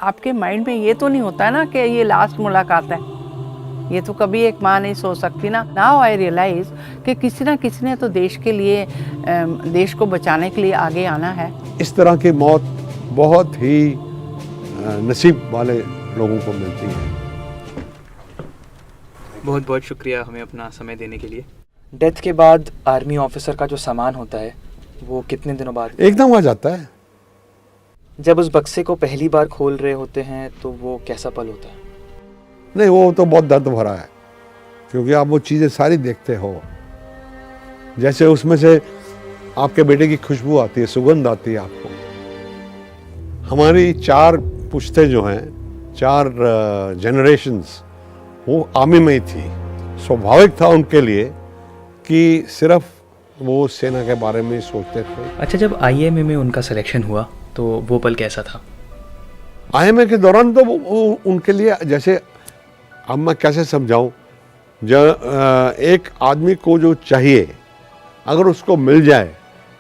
आपके माइंड में ये तो नहीं होता है ना कि ये लास्ट मुलाकात है। ये तो कभी एक माँ नहीं सोच सकती ना। नाउ आई रियलाइज कि किसी ना किसी ने तो देश के लिए, देश को बचाने के लिए आगे आना है। इस तरह की मौत बहुत ही नसीब वाले लोगों को मिलती है। बहुत बहुत शुक्रिया हमें अपना समय देने के लिए। डेथ के बाद आर्मी ऑफिसर का जो सामान होता है वो कितने दिनों बाद एकदम आ जाता है। जब उस बक्से को पहली बार खोल रहे होते हैं तो वो कैसा पल होता है? नहीं, वो तो बहुत दर्द भरा है, क्योंकि आप वो चीज़ें सारी देखते हो। जैसे उसमें से आपके बेटे की खुशबू आती है, सुगंध आती है आपको। हमारी 4 पुश्तें जो हैं, 4 जनरेशंस वो आर्मी में ही थी। स्वाभाविक था उनके लिए कि सिर्फ वो सेना के बारे में ही सोचते थे। अच्छा, जब IMA में उनका सिलेक्शन हुआ तो वो पल कैसा था? IMA के दौरान तो वो उनके लिए, जैसे अब मैं कैसे समझाऊं, जब एक आदमी को जो चाहिए अगर उसको मिल जाए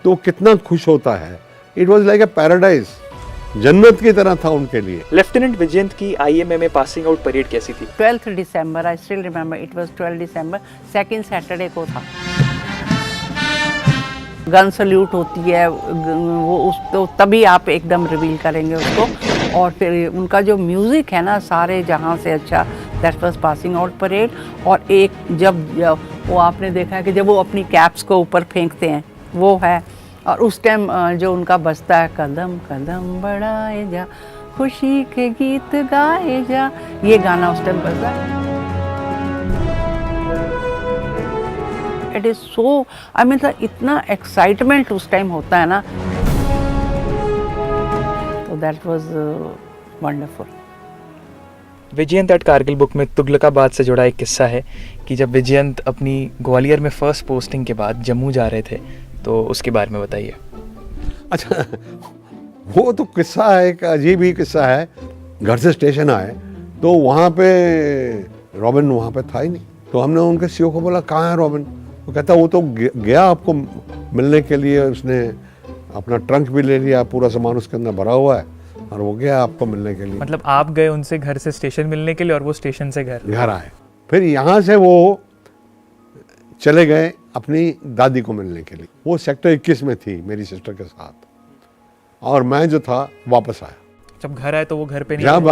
तो कितना खुश होता है। It was like a paradise, जन्नत की तरह था उनके लिए। लेफ्टिनेंट विजयंत की IMA में पासिंग आउट परेड कैसी थी? 12th December, I still remember, it was 12 December, second Saturday को था। गन सल्यूट होती है वो, उस तो तभी आप एकदम रिवील करेंगे उसको। और फिर उनका जो म्यूज़िक है ना, सारे जहाँ से अच्छा, that was passing out parade. और एक जब वो आपने देखा है कि जब वो अपनी कैप्स को ऊपर फेंकते हैं, वो है। और उस टाइम जो उनका बजता है, कदम कदम बढ़ाए जा, खुशी के गीत गाए जा, ये गाना उस टाइम बजता है। It is so, I mean इतना एक्साइटमेंट उस टाइम होता है ना, तो that was wonderful. Vijayant at Kargil book में तुगलकाबाद से जुड़ा एक किस्सा है कि जब विजयंत अपनी ग्वालियर में फर्स्ट पोस्टिंग के बाद जम्मू जा रहे थे, तो उसके बारे में बताइए। अच्छा, वो तो किस्सा है, एक अजीब ही किस्सा है। घर से स्टेशन आए तो वहाँ पे रॉबिन वहाँ पे था ही नहीं। तो हमने उनके CEO को बोला, कहाँ है रॉबिन? वो कहता वो तो गया आपको मिलने के लिए, उसने अपना ट्रंक भी ले लिया, पूरा सामान उसके अंदर भरा हुआ है, और वो गया आपको मिलने के लिए। मतलब आप गए उनसे घर से स्टेशन मिलने के लिए और वो स्टेशन से घर आए। फिर यहाँ से वो चले गए अपनी दादी को मिलने के लिए। वो सेक्टर 21 में थी मेरी सिस्टर के साथ, और मैं जो था वापस आया। जब घर आए तो वो घर पे नहीं जब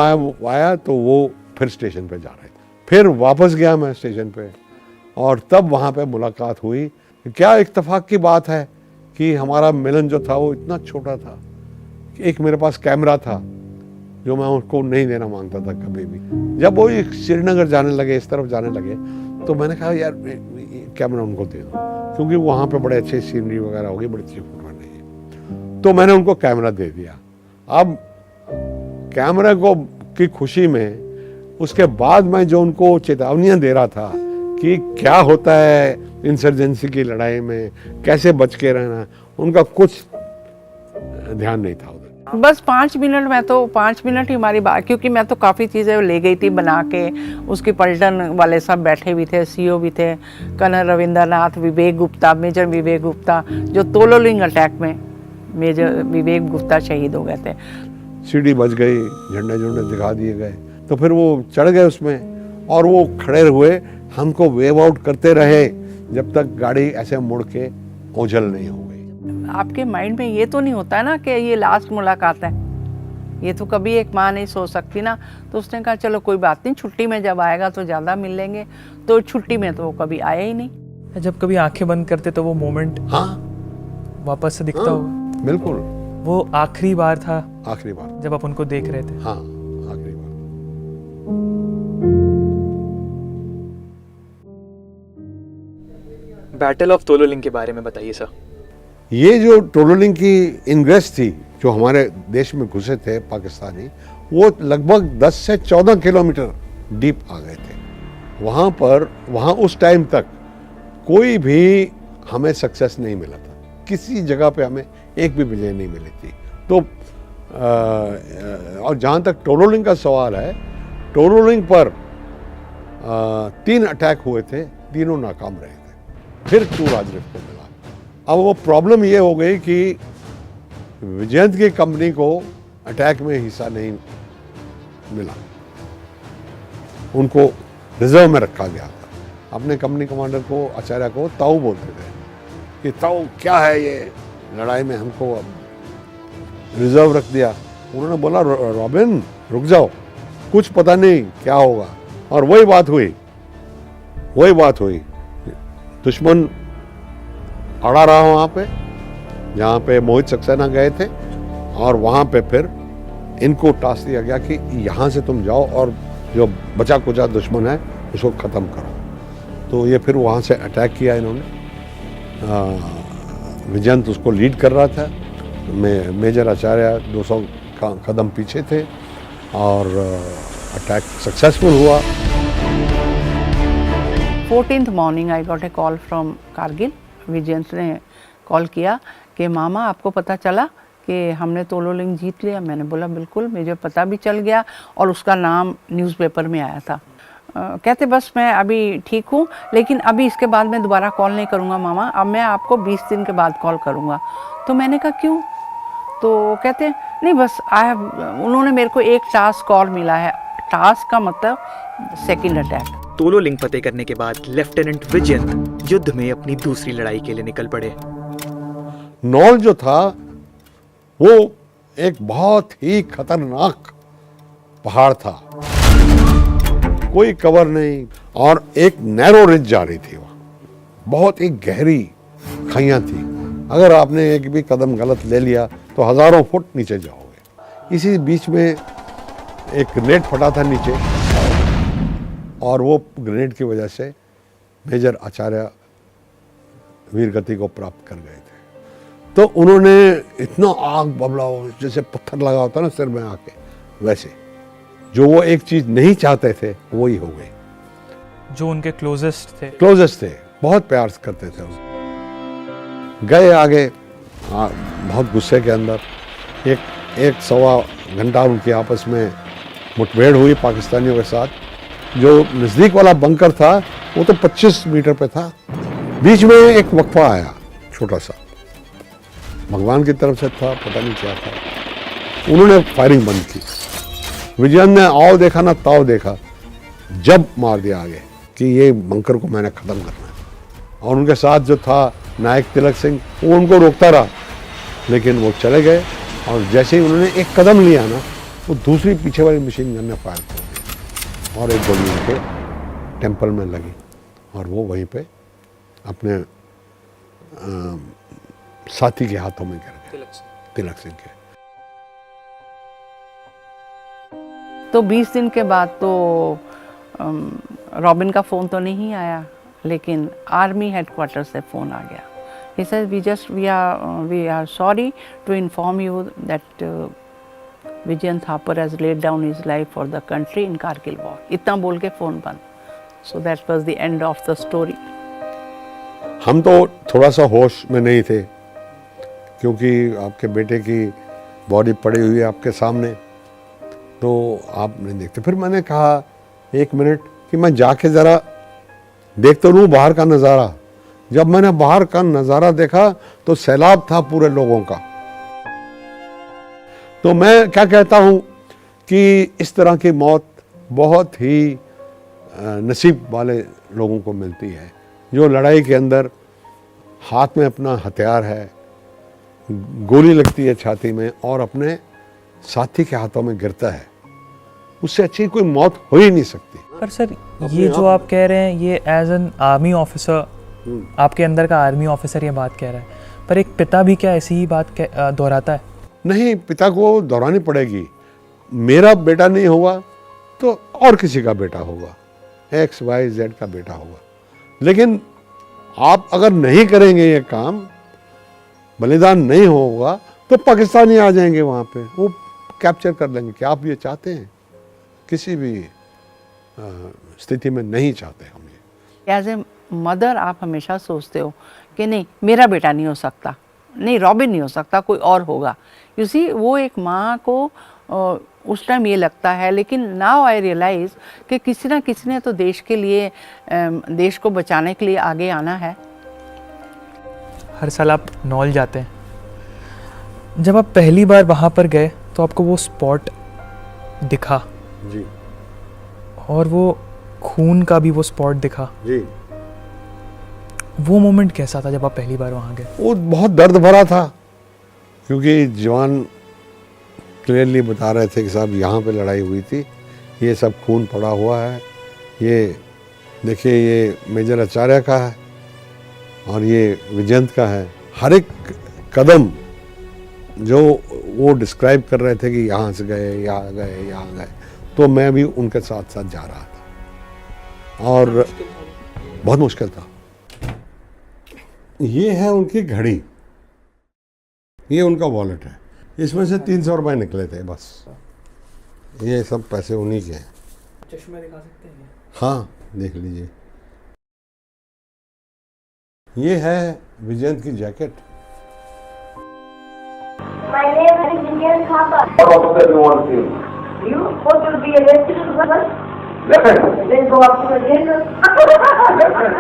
आया तो वो फिर स्टेशन पे जा रहे थे। फिर वापस गया मैं स्टेशन पे, और तब वहाँ पे मुलाकात हुई। क्या इत्तेफाक की बात है कि हमारा मिलन जो था वो इतना छोटा था। एक मेरे पास कैमरा था जो मैं उसको नहीं देना मांगता था कभी भी। जब वो श्रीनगर जाने लगे, इस तरफ जाने लगे, तो मैंने कहा यार कैमरा उनको दे दो, क्योंकि वहाँ पे बड़े अच्छे सीनरी वगैरह होगी, बड़ी अच्छी फोटो नहीं। तो मैंने उनको कैमरा दे दिया। अब कैमरा को की खुशी में उसके बाद मैं जो उनको चेतावनियाँ दे रहा था कि क्या होता है इंसर्जेंसी की लड़ाई में, कैसे बच के रहना, उनका कुछ ध्यान नहीं था उधर। बस 5 मिनट में, तो 5 मिनट ही हमारी बात, क्योंकि मैं तो काफ़ी चीज़ें ले गई थी बना के। उसकी पलटन वाले सब बैठे भी थे, CO भी थे, कर्नल रविंद्रनाथ, विवेक गुप्ता, मेजर विवेक गुप्ता, जो तोलोलिंग अटैक में मेजर विवेक गुप्ता शहीद हो गए थे। सीढ़ी बच गई, झंडे झंडे दिखा दिए गए, तो फिर वो चढ़ गए उसमें, और वो खड़े हुए हमको वेव आउट करते रहे जब तक गाड़ी ऐसे मुड़ के ओझल नहीं हो गई। आपके माइंड में ये तो नहीं होता है ना कि ये लास्ट मुलाकात है। ये तो कभी एक माँ नहीं सोच सकती ना। तो उसने कहा चलो कोई बात नहीं, छुट्टी में जब आएगा तो ज़्यादा मिल लेंगे। तो छुट्टी में तो वो कभी आया ही नहीं। जब कभी आंखें बंद करते तो वो मोमेंट वापस से दिखता होगा। बिल्कुल, वो आखिरी बार था, आखिरी बार जब आप उनको देख रहे थे। हाँ, आखिरी बार। बैटल ऑफ तोलोलिंग के बारे में बताइए सर। ये जो तोलोलिंग की इनग्रेस थी, जो हमारे देश में घुसे थे पाकिस्तानी, वो लगभग 10 से 14 किलोमीटर डीप आ गए थे। वहाँ उस टाइम तक कोई भी हमें सक्सेस नहीं मिला था। किसी जगह पे हमें एक भी विजय नहीं मिली थी। तो और जहाँ तक तोलोलिंग का सवाल है, तोलोलिंग पर 3 अटैक हुए थे, तीनों नाकाम रहे थे। फिर टू राजरिफ को मिला। अब वो प्रॉब्लम ये हो गई कि विजयंत की कंपनी को अटैक में हिस्सा नहीं मिला, उनको रिजर्व में रखा गया था। अपने कंपनी कमांडर को, आचार्य को ताऊ बोलते थे कि ताऊ क्या है ये, लड़ाई में हमको अब रिजर्व रख दिया। उन्होंने बोला रॉबिन रुक जाओ, कुछ पता नहीं क्या होगा। और वही बात हुई, दुश्मन अड़ा रहा वहाँ पे जहाँ पे मोहित सक्सेना गए थे, और वहाँ पे फिर इनको टास्क दिया गया कि यहाँ से तुम जाओ और जो बचा कुचा दुश्मन है उसको ख़त्म करो। तो ये फिर वहाँ से अटैक किया इन्होंने। विजयंत उसको लीड कर रहा था, मेजर आचार्य 200 कदम पीछे थे, और अटैक सक्सेसफुल हुआ। 14th morning I got a call from Kargil. Vijayant ने कॉल किया कि मामा आपको पता चला कि हमने तोलोलिंग जीत लिया। मैंने बोला बिल्कुल, मुझे पता भी चल गया और उसका नाम न्यूज़पेपर में आया था। कहते बस मैं अभी ठीक हूँ, लेकिन अभी इसके बाद मैं दोबारा कॉल नहीं करूँगा मामा, अब मैं आपको 20 दिन के बाद कॉल करूँगा। तो मैंने कहा क्यों? तो कहते नहीं बस उन्होंने मेरे को एक टास्क कॉल मिला है। टास्क का मतलब सेकंड अटैक। तोलोलिंग फतेह करने के बाद लेफ्टिनेंट विजयंत युद्ध में अपनी दूसरी लड़ाई के लिए निकल पड़े। नौल जो था वो एक बहुत ही खतरनाक पहाड़ था, कोई कवर नहीं, और एक नैरो रिज जा रही थी, वहाँ बहुत ही गहरी खाइयाँ थी। अगर आपने एक भी कदम गलत ले लिया तो हजारों फुट नीचे जाओगे। इसी बीच में एक ग्रेनेड फटा था नीचे, और वो ग्रेनेड की वजह से मेजर आचार्य वीरगति को प्राप्त कर गए थे। तो उन्होंने इतना आग बबला जैसे पत्थर लगा होता ना सिर में आके, वैसे जो वो एक चीज नहीं चाहते थे वही हो गई। जो उनके क्लोजेस्ट थे बहुत प्यार करते थे उसको। गए आगे, बहुत गुस्से के अंदर एक सवा घंटा उनकी आपस में मुठभेड़ हुई पाकिस्तानियों के साथ। जो नज़दीक वाला बंकर था वो तो 25 मीटर पे था। बीच में एक वक्फा आया छोटा सा, भगवान की तरफ से था, पता नहीं क्या था। उन्होंने फायरिंग बंद की। विजयन ने आओ देखा ना ताव देखा, जब मार दिया आगे कि ये बंकर को मैंने ख़त्म करना है। और उनके साथ जो था नायक तिलक सिंह, वो उनको रोकता रहा, लेकिन वो चले गए। और जैसे ही उन्होंने एक कदम लिया ना, वो दूसरी पीछे वाली मशीन गन ने फायर कर दिया, और एक गोली उनके टेम्पल में लगी, और वो वहीं पे अपने साथी के हाथों में गिर गए, तिलक सिंह के। तो 20 दिन के बाद तो रॉबिन का फ़ोन तो नहीं आया, लेकिन आर्मी हेडक्वार्टर से फ़ोन आ गया। He says we are sorry to inform you that Vijayant Thapar has laid down his life for the country in Kargil war. इतना बोल के फ़ोन बंद। So that was the end of the story. हम तो थोड़ा सा होश में नहीं थे, क्योंकि आपके बेटे की बॉडी पड़ी हुई है आपके सामने, तो आप नहीं देखते। फिर मैंने कहा 1 मिनट कि मैं जाके ज़रा देख तो लूँ बाहर का नज़ारा। जब मैंने बाहर का नज़ारा देखा तो सैलाब था पूरे लोगों का। तो मैं क्या कहता हूँ कि इस तरह की मौत बहुत ही नसीब वाले लोगों को मिलती है, जो लड़ाई के अंदर हाथ में अपना हथियार है, गोली लगती है छाती में और अपने साथी के हाथों में गिरता है। उससे अच्छी कोई मौत हो ही नहीं सकती। पर सर, ये जो आप कह रहे हैं, ये एज एन आर्मी ऑफिसर, आपके अंदर का आर्मी ऑफिसर ये बात कह रहा है, पर एक पिता भी क्या ऐसी ही बात दोहराता है? नहीं, पिता को दोहरानी पड़ेगी। मेरा बेटा नहीं होगा तो और किसी का बेटा होगा, XYZ का बेटा होगा। लेकिन आप अगर नहीं करेंगे ये काम, बलिदान नहीं होगा, तो पाकिस्तानी आ जाएंगे वहाँ पे, वो कैप्चर कर लेंगे। क्या आप ये चाहते हैं? किसी भी स्थिति में नहीं चाहते हम ये। एज ए मदर आप हमेशा सोचते हो कि नहीं मेरा बेटा नहीं हो सकता, नहीं रॉबिन नहीं हो सकता, कोई और होगा। यू सी, वो एक माँ को उस टाइम ये लगता है, लेकिन नाउ आई रियलाइज कि किसी ना किसी ने तो देश के लिए, देश को बचाने के लिए आगे आना है। हर साल आप नौल जाते हैं, जब आप पहली बार वहाँ पर गए तो आपको वो स्पॉट दिखा जी और वो खून का भी वो स्पॉट दिखा, जी। वो मोमेंट कैसा था जब आप पहली बार वहाँ गए? वो बहुत दर्द भरा था, क्योंकि जवान क्लियरली बता रहे थे कि साहब यहाँ पे लड़ाई हुई थी, ये सब खून पड़ा हुआ है, ये देखिए ये मेजर आचार्य का है और ये विजयंत का है। हर एक कदम जो वो डिस्क्राइब कर रहे थे कि यहाँ से गए, यहाँ गए, यहाँ गए, तो मैं भी उनके साथ साथ जा रहा था और बहुत मुश्किल था। ये है उनकी घड़ी, ये उनका वॉलेट है, इसमें से 300 रुपए निकले थे बस, ये सब पैसे उन्हीं के हैं। चश्मा दिखा सकते हैं? हाँ देख लीजिए, ये है विजयंत की jacket. My name is Indian Khapa. What officer you want to see? You want to be arrested as well? Lieutenant. Then go up to the jail. Lieutenant.